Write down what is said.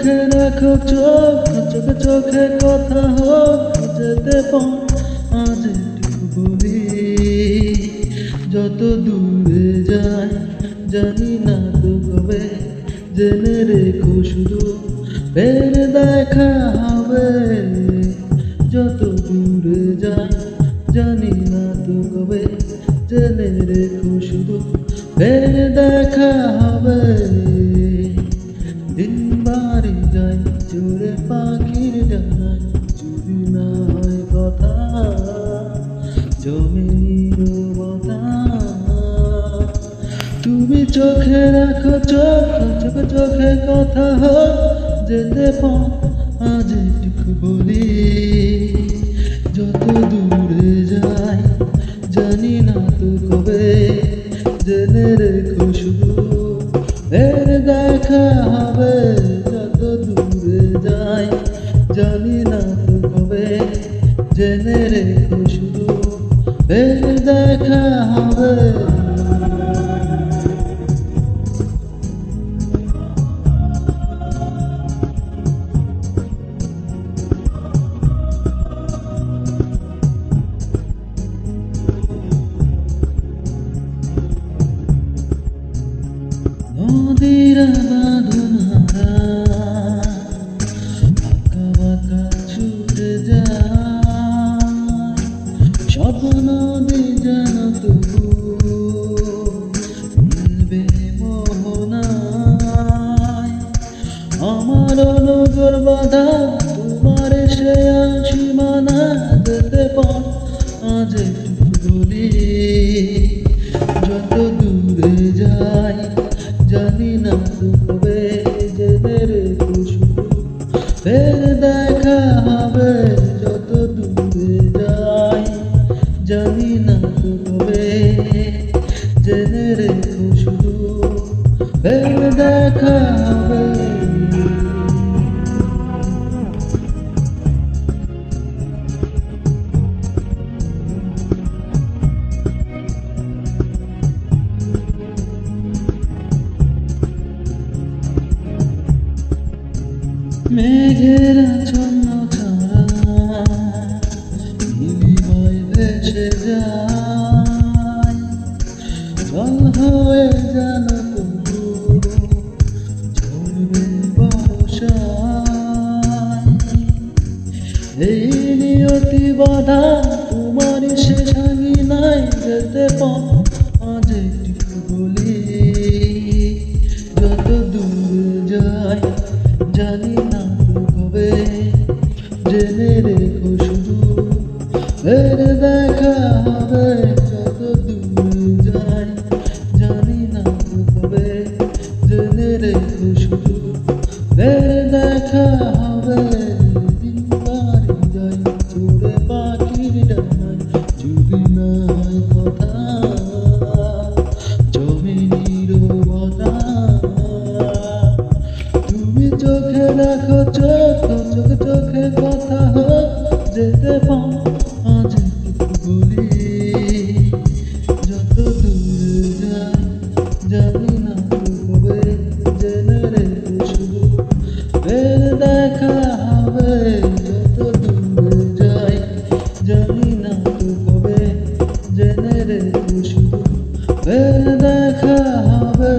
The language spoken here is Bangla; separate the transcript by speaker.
Speaker 1: চোখে রাখো চোখ, চোখে চোখে কথা হোক যেতে আজ একটু বলি। যত দূরে যাই জানি না তো কবে, জেনে রেখো শুধু ফের দেখা হবে। যত দূরে যাই জানি না তো কবে, জেনে রেখো শুধু ফের দেখা হবে। দিন বাড়ি যাই চোরে পাখির ডানায়, যদি না হয় কথা জমে নীরবতা। তুমি চোখে রাখো চোখ, চোখে চোখে কথা হোক যেতে আজ একটু বলি। যত দূরে যাই জানি না তো কবে, জেনে রেখো শুধু ফের দেখা হবে। যত দূরে যাই জানি না তো কবে, জেনে রেখো শুধু ফের দেখা হবে। নদীর বাঁধন হারা বাঁকা বাঁকা ছুটে যায়, সব নদী যেন তবু মিলবে মোহনায়। আমার নজর বাঁধা তোমার সে সীমানা, যেতে আজ একটু বলি। যত দূরে যাই জানি না তো কবে, জেনে রেখো শুধু ফের দেখা হবে। যত দূরে যাই জানি না তো কবে, জেনে রেখো শুধু ফের দেখা হবে। মেঘের আচ্ছন্ন ছায়া নীলিমায় ভেসে যায়, জল হয়ে যেন তবু ঝরবে বর্ষায়। এই নিয়তি বাধা তোমার শেষ নাই, যেতে আজ একটু বলি। যত দূরে যাই জানি না তো কবে, জেনে রেখো শুধু ফের দেখা হবে। যত দূরে যাই জানি না তো কবে, জেনে রেখো শুধু ফের দেখা হবে। দিন বাড়ি যাই চোরে পাখির ডানায়, যদি না হয় কথা জমে নীরবতা। তুমি চোখে রাখো চোখ, চোখে চোখে কথা হোক যেতে আজ একটু বলি। যত দূরে যাই জানি না তো কবে, জেনে রেখো শুধু ফের দেখা হবে। যত দূরে যাই জানি না তো কবে, জেনে রেখো শুধু ফের দেখা হবে।